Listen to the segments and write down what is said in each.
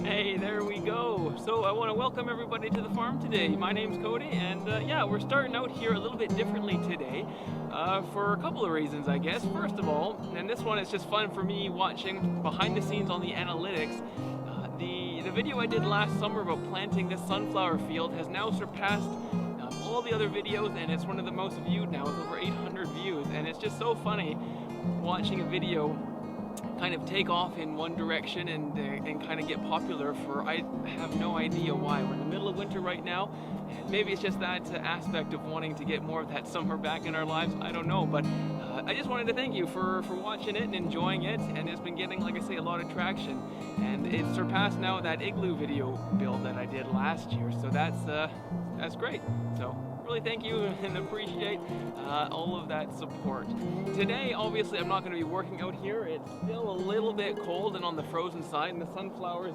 Hey, there we go. So I want to welcome everybody to the farm today. My name's Cody, and yeah, we're starting out here a little bit differently today for a couple of reasons, I guess. First of all, and this one is just fun for me watching behind the scenes on the analytics. The video I did last summer about planting this sunflower field has now surpassed all the other videos, and it's one of the most viewed now with over 800 views. And it's just so funny watching a video kind of take off in one direction and kind of get popular for I have no idea why. We're in the middle of winter right now, and maybe it's just that aspect of wanting to get more of that summer back in our lives. I don't know, but I just wanted to thank you for watching it and enjoying it, and it's been getting, like I say, a lot of traction, and it surpassed now that igloo video build that I did last year, so that's great. So really thank you and appreciate all of that support. Today, obviously, I'm not going to be working out here. It's still a little bit cold and on the frozen side, and the sunflowers,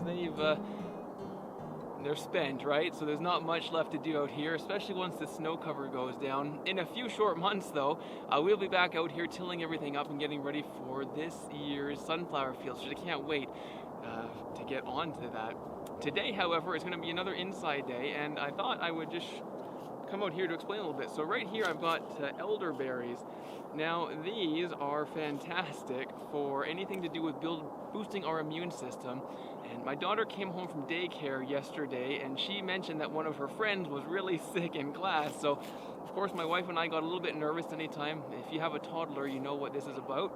they're spent, right? So there's not much left to do out here, especially once the snow cover goes down. In a few short months, though, we'll be back out here tilling everything up and getting ready for this year's sunflower field, so I can't wait to get onto that. Today, however, is going to be another inside day, and I thought I would just come out here to explain a little bit. So right here I've got elderberries. Now these are fantastic for anything to do with boosting our immune system. And my daughter came home from daycare yesterday, and she mentioned that one of her friends was really sick in class. So of course my wife and I got a little bit nervous anytime. If you have a toddler, you know what this is about,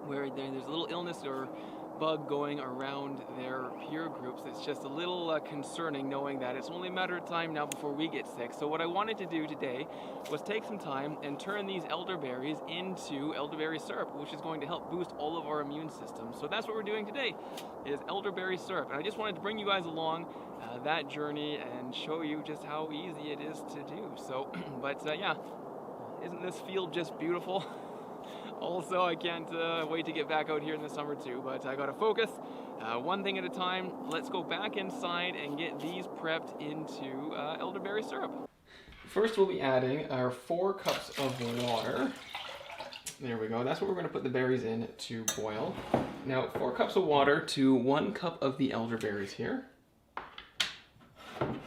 where there's a little illness or bug going around their peer groups. It's just a little concerning knowing that it's only a matter of time now before we get sick. So what I wanted to do today was take some time and turn these elderberries into elderberry syrup, which is going to help boost all of our immune system. So that's what we're doing today, is elderberry syrup. And I just wanted to bring you guys along that journey and show you just how easy it is to do. So, but yeah, isn't this field just beautiful? Also, I can't wait to get back out here in the summer too, but I gotta focus one thing at a time. Let's go back inside and get these prepped into elderberry syrup. First, we'll be adding our 4 cups of water. There we go. That's what we're going to put the berries in to boil. Now, 4 cups of water to 1 cup of the elderberries here. Let's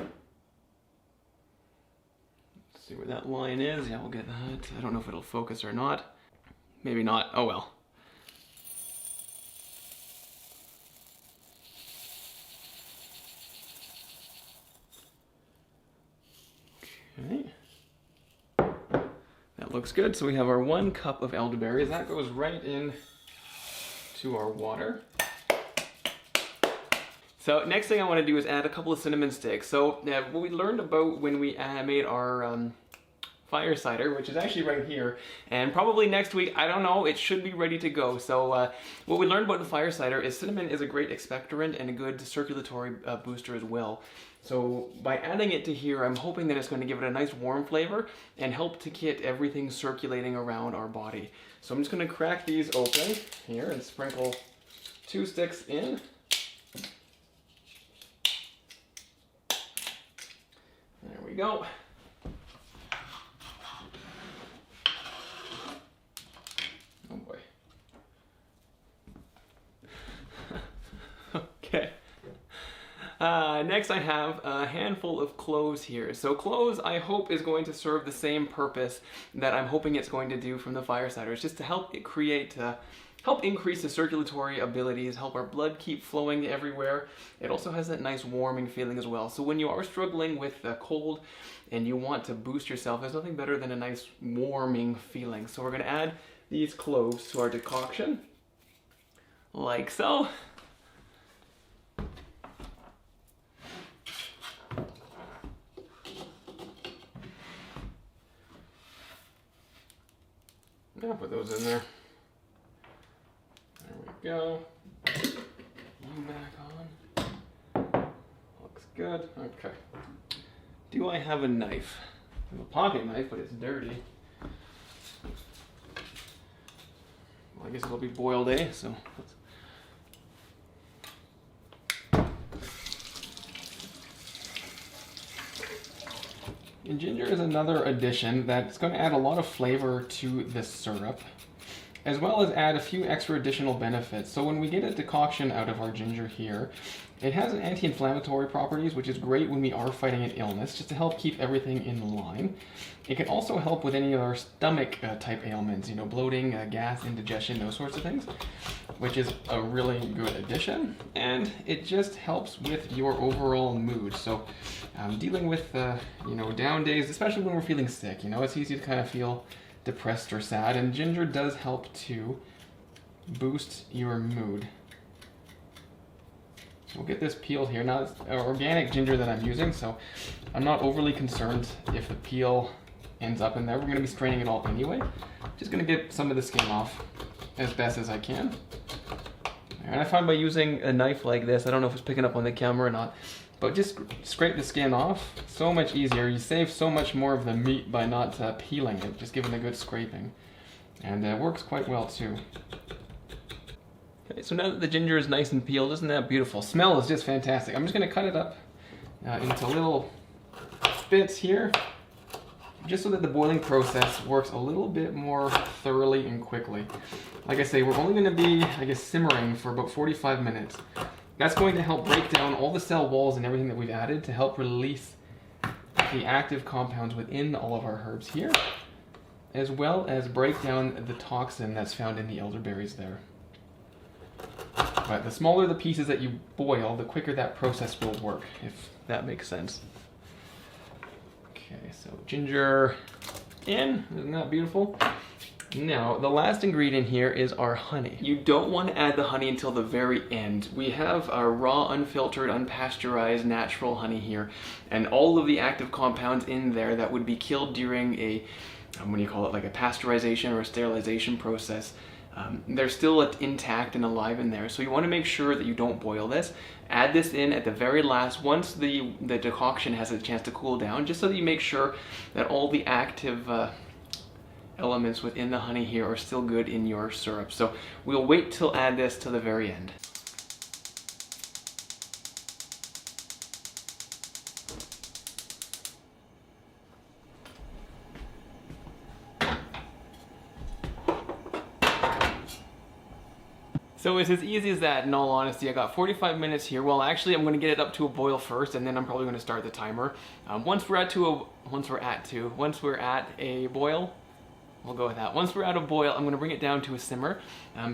see where that line is. Yeah, we'll get that. I don't know if it'll focus or not. Maybe not. Oh well. Okay. That looks good. So we have our 1 cup of elderberries. That goes right in to our water. So next thing I want to do is add a couple of cinnamon sticks. So what we learned about when we made our fire cider, which is actually right here, and probably next week, I don't know, it should be ready to go. So what we learned about the fire cider is cinnamon is a great expectorant and a good circulatory booster as well. So by adding it to here, I'm hoping that it's going to give it a nice warm flavor and help to get everything circulating around our body. So I'm just going to crack these open here and sprinkle 2 sticks in. There we go. Okay. Next I have a handful of cloves here. So cloves I hope is going to serve the same purpose that I'm hoping it's going to do from the fire cider. It's just to help it help increase the circulatory abilities, help our blood keep flowing everywhere. It also has that nice warming feeling as well. So when you are struggling with the cold and you want to boost yourself, there's nothing better than a nice warming feeling. So we're going to add these cloves to our decoction, like so. I'll put those in there. There we go. You back on. Looks good. Okay. Do I have a knife? I have a pocket knife, but it's dirty. Well, I guess it'll be boil day, so let's... And ginger is another addition that's going to add a lot of flavor to this syrup, as well as add a few extra additional benefits. So when we get a decoction out of our ginger here, It has an anti-inflammatory properties, which is great when we are fighting an illness, just to help keep everything in line. It can also help with any of our stomach type ailments, you know, bloating, gas, indigestion, those sorts of things, which is a really good addition. And it just helps with your overall mood. So dealing with, you know, down days, especially when we're feeling sick, you know, it's easy to kind of feel depressed or sad, and ginger does help to boost your mood. So we'll get this peeled here. Now it's organic ginger that I'm using, so I'm not overly concerned if the peel ends up in there. We're going to be straining it all anyway. Just going to get some of the skin off as best as I can. And I find by using a knife like this, I don't know if it's picking up on the camera or not, but just scrape the skin off, so much easier. You save so much more of the meat by not peeling it, just giving it a good scraping. And it works quite well too. Okay, so now that the ginger is nice and peeled, isn't that beautiful? Smell is just fantastic. I'm just going to cut it up into little bits here, just so that the boiling process works a little bit more thoroughly and quickly. Like I say, we're only going to be, I guess, simmering for about 45 minutes. That's going to help break down all the cell walls and everything that we've added to help release the active compounds within all of our herbs here, as well as break down the toxin that's found in the elderberries there. But the smaller the pieces that you boil, the quicker that process will work, if that makes sense. Okay, so ginger in, isn't that beautiful? Now, the last ingredient here is our honey. You don't want to add the honey until the very end. We have our raw, unfiltered, unpasteurized, natural honey here, and all of the active compounds in there that would be killed during a, what do you call it, like a pasteurization or a sterilization process. They're still intact and alive in there, so you want to make sure that you don't boil this. Add this in at the very last, once the decoction has a chance to cool down, just so that you make sure that all the active elements within the honey here are still good in your syrup. So we'll wait till add this to the very end. So it's as easy as that, in all honesty. I got 45 minutes here. Well, actually, I'm going to get it up to a boil first, and then I'm probably going to start the timer. Once we're at a boil, we'll go with that. Once we're at a boil, I'm going to bring it down to a simmer.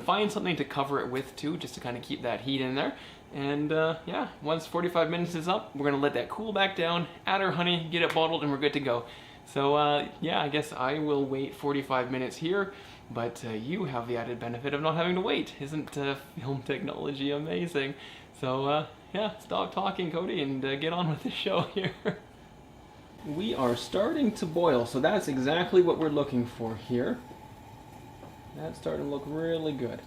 Find something to cover it with too, just to kind of keep that heat in there. And yeah, once 45 minutes is up, we're going to let that cool back down, add our honey, get it bottled, and we're good to go. So yeah, I guess I will wait 45 minutes here. But you have the added benefit of not having to wait. Isn't film technology amazing? So yeah, stop talking, Cody, and get on with the show here. We are starting to boil, so that's exactly what we're looking for here. That's starting to look really good.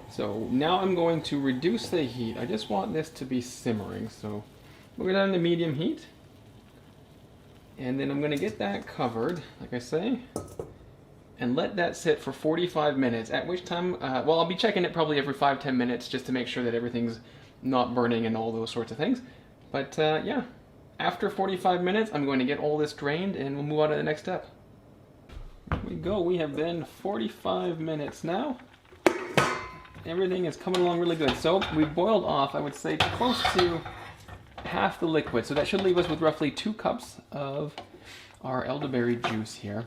So now I'm going to reduce the heat. I just want this to be simmering, so we'll go down to medium heat. And then I'm going to get that covered, like I say, and let that sit for 45 minutes, at which time, well, I'll be checking it probably every 5-10 minutes just to make sure that everything's not burning and all those sorts of things. But yeah, after 45 minutes, I'm going to get all this drained and we'll move on to the next step. Here we go. We have been 45 minutes now. Everything is coming along really good. So we boiled off, I would say, close to half the liquid, so that should leave us with roughly 2 cups of our elderberry juice here,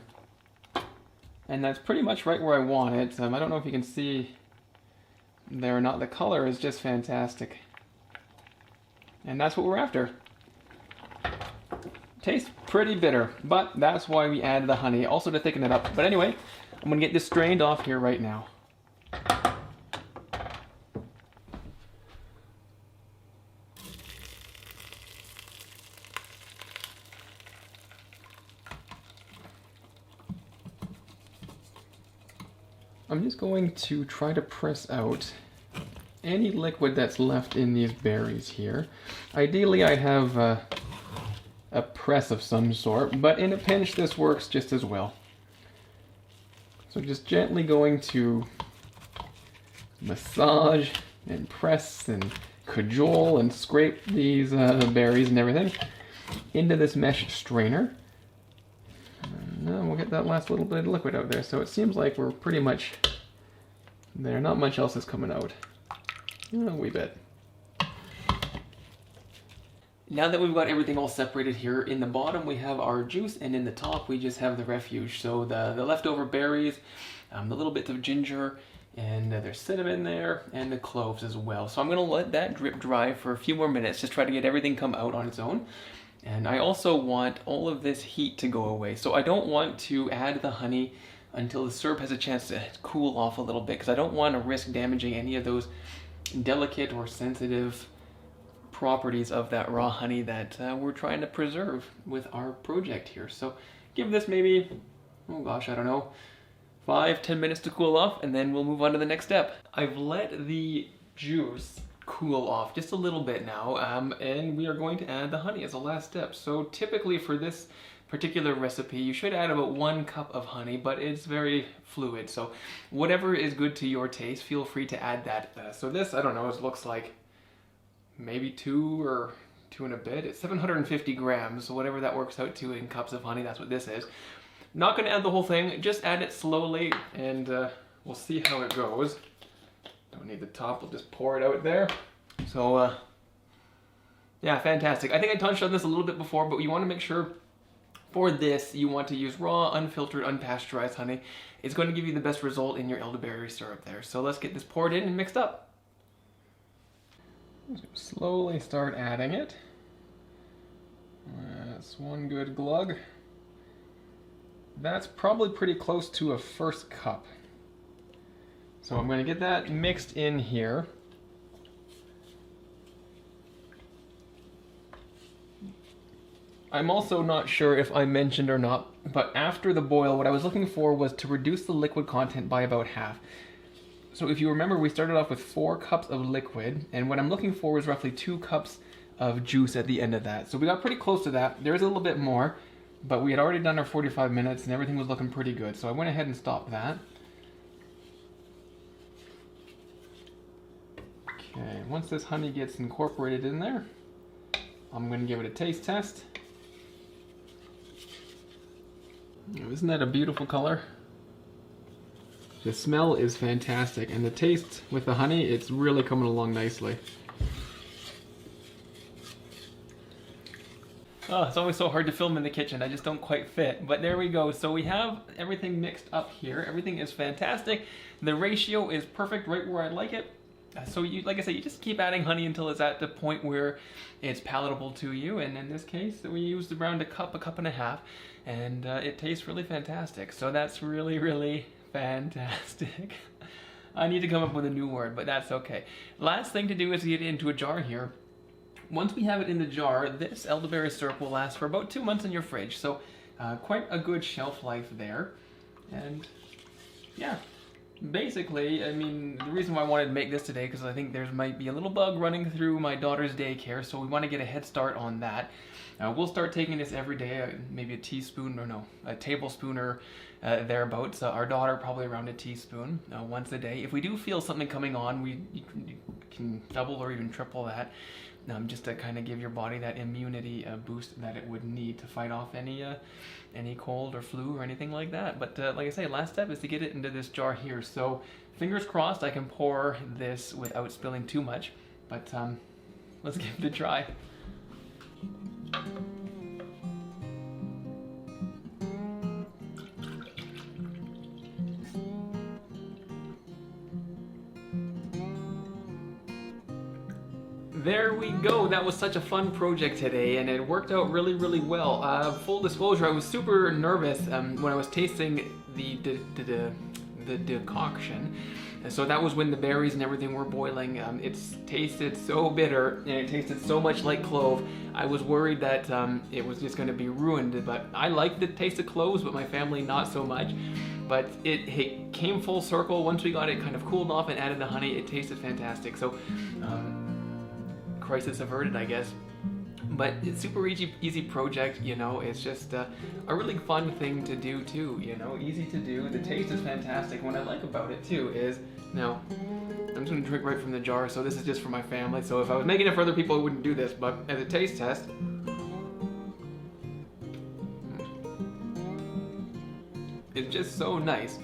and that's pretty much right where I want it. I don't know if you can see there or not. The color is just fantastic, and that's what we're after. Tastes pretty bitter, but that's why we added the honey, also to thicken it up. But anyway, I'm gonna get this strained off here right now. I'm just going to try to press out any liquid that's left in these berries here. Ideally, I have a press of some sort, but in a pinch, this works just as well. So just gently going to massage and press and cajole and scrape these berries and everything into this mesh strainer. And then we'll get that last little bit of liquid out there. So it seems like we're pretty much there. Not much else is coming out. A wee bit. Now that we've got everything all separated here, in the bottom we have our juice, and in the top we just have the refuge. So the leftover berries, the little bits of ginger, and there's cinnamon there, and the cloves as well. So I'm going to let that drip dry for a few more minutes, just try to get everything come out on its own. And I also want all of this heat to go away. So I don't want to add the honey until the syrup has a chance to cool off a little bit, because I don't want to risk damaging any of those delicate or sensitive properties of that raw honey that we're trying to preserve with our project here. So give this maybe, oh gosh, I don't know, 5-10 minutes to cool off, and then we'll move on to the next step. I've let the juice cool off just a little bit now, and we are going to add the honey as a last step. So typically for this particular recipe, you should add about 1 cup of honey, but it's very fluid. So whatever is good to your taste, feel free to add that. So this, I don't know, it looks like maybe 2 or 2 and a bit. It's 750 grams, so whatever that works out to in cups of honey, that's what this is. Not going to add the whole thing, just add it slowly, and we'll see how it goes. Don't need the top, we'll just pour it out there. So, yeah, fantastic. I think I touched on this a little bit before, but you want to make sure for this, you want to use raw, unfiltered, unpasteurized honey. It's going to give you the best result in your elderberry syrup there. So let's get this poured in and mixed up. Slowly start adding it. That's 1 good glug. That's probably pretty close to a 1st cup. So I'm going to get that mixed in here. I'm also not sure if I mentioned or not, but after the boil, what I was looking for was to reduce the liquid content by about half. So if you remember, we started off with 4 cups of liquid, and what I'm looking for is roughly 2 cups of juice at the end of that. So we got pretty close to that. There is a little bit more, but we had already done our 45 minutes and everything was looking pretty good. So I went ahead and stopped that. Okay, once this honey gets incorporated in there, I'm going to give it a taste test. Isn't that a beautiful color? The smell is fantastic, and the taste with the honey, it's really coming along nicely. Oh, it's always so hard to film in the kitchen. I just don't quite fit. But there we go. So we have everything mixed up here. Everything is fantastic. The ratio is perfect, right where I like it. So you, like I said, you just keep adding honey until it's at the point where it's palatable to you. And in this case, we used around a cup and a half, and it tastes really fantastic. So that's really, really fantastic. I need to come up with a new word, but that's okay. Last thing to do is get it into a jar here. Once we have it in the jar, this elderberry syrup will last for about 2 months in your fridge. So quite a good shelf life there. And yeah, basically, I mean, the reason why I wanted to make this today, because I think there might be a little bug running through my daughter's daycare, so we want to get a head start on that. We'll start taking this every day, maybe a teaspoon, or no, a tablespoon or thereabouts. Our daughter probably around a teaspoon once a day. If we do feel something coming on, you can double or even triple that, just to kind of give your body that immunity boost that it would need to fight off any cold or flu or anything like that. But like I say, last step is to get it into this jar here. So fingers crossed I can pour this without spilling too much, but let's give it a try. There we go. That was such a fun project today, and it worked out really, really well. Full disclosure, I was super nervous when I was tasting the decoction. And so that was when the berries and everything were boiling. It tasted so bitter, and it tasted so much like clove. I was worried that it was just going to be ruined, but I liked the taste of cloves, but my family not so much. But it came full circle. Once we got it kind of cooled off and added the honey, it tasted fantastic. So crisis averted, I guess. But it's super easy project, you know. It's just a really fun thing to do too, you know. Easy to do. The taste is fantastic. What I like about it too is, now I'm just gonna drink right from the jar, so this is just for my family. So if I was making it for other people, I wouldn't do this. But as a taste test, just so nice.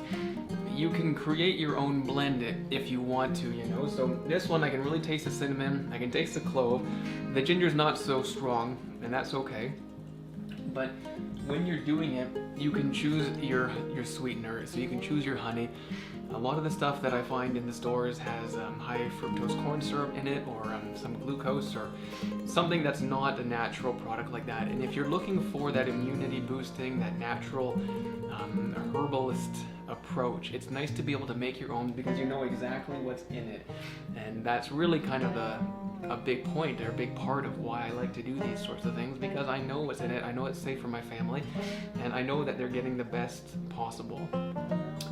You can create your own blend if you want to, you know. So this one, I can really taste the cinnamon, I can taste the clove. The ginger's not so strong, and that's okay. But when you're doing it, you can choose your sweetener, so you can choose your honey. A lot of the stuff that I find in the stores has high fructose corn syrup in it, or some glucose, or something that's not a natural product like that. And if you're looking for that immunity boosting, that natural herbalist approach, it's nice to be able to make your own because you know exactly what's in it. And that's really kind of a big point, or a big part of why I like to do these sorts of things, because I know what's in it, I know it's safe for my family, and I know that they're getting the best possible,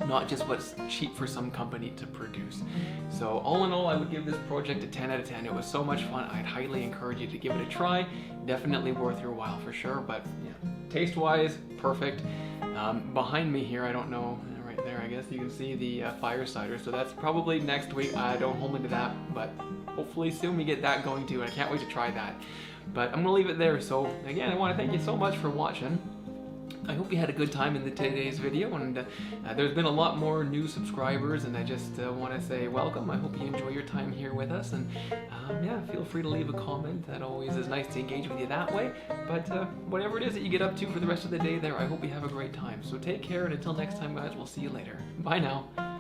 not just what's cheap for some company to produce. So all in all, I would give this project a 10 out of 10. It was so much fun. I'd highly encourage you to give it a try. Definitely worth your while for sure, but yeah, taste wise, perfect. Behind me here, I don't know, right there I guess you can see the fire cider, so that's probably next week. Don't hold me to that, but hopefully soon we get that going too, and I can't wait to try that. But I'm gonna leave it there. So again, I want to thank you so much for watching. I hope you had a good time in today's video, and there's been a lot more new subscribers, and I just want to say welcome. I hope you enjoy your time here with us, and yeah, feel free to leave a comment. That always is nice to engage with you that way. But whatever it is that you get up to for the rest of the day there, I hope you have a great time. So take care, and until next time, guys, we'll see you later. Bye now.